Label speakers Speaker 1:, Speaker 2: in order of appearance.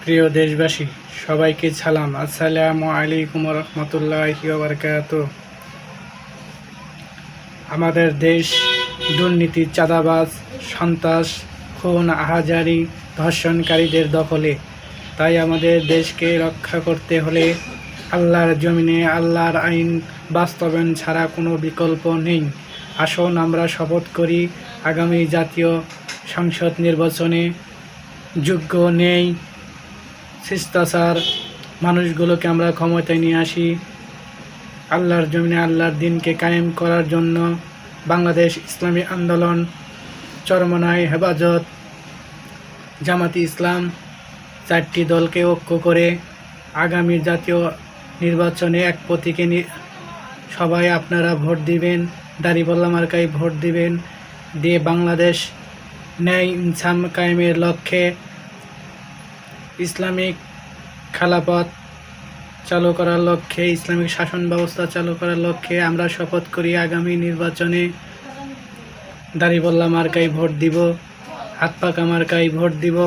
Speaker 1: প্রিয় দেশবাসী, সবাইকে সালাম। আসসালামু আলাইকুম রহমতুল্লাহি ওয়া বারাকাতুহু। আমাদের দেশ দুর্নীতি, চাঁদাবাজ, সন্ত্রাস, খুন, আহাজারি, ধর্ষণকারীদের দখলে। তাই আমাদের দেশকে রক্ষা করতে হলে আল্লাহর জমিনে আল্লাহর আইন বাস্তবায়ন ছাড়া কোনো বিকল্প নেই। আসুন আমরা শপথ করি, আগামী জাতীয় সংসদ নির্বাচনে যোগ্য নেই শিষ্টাচার মানুষগুলোকে আমরা ক্ষমতায় নিয়ে আসি। আল্লাহর জমিনে আল্লাহর দিনকে কায়েম করার জন্য বাংলাদেশ ইসলামী আন্দোলন, চরমনাই, হেফাজত, জামাতি ইসলাম 4টি দলকে ঐক্য করে আগামী জাতীয় নির্বাচনে এক প্রতীকে সবাই আপনারা ভোট দিবেন, দাঁড়িপাল্লা মার্কায় ভোট দিবেন, দিয়ে বাংলাদেশ ন্যায় ইনসাফ কায়েমের লক্ষ্যে ইসলামিক খেলাফত চালু করার লক্ষ্যে, ইসলামিক শাসন ব্যবস্থা চালু করার লক্ষ্যে আমরা শপথ করি আগামী নির্বাচনে দাঁড়িপাল্লা মার্কায় ভোট দিব, হাত পাকা মার্কায় ভোট দিব।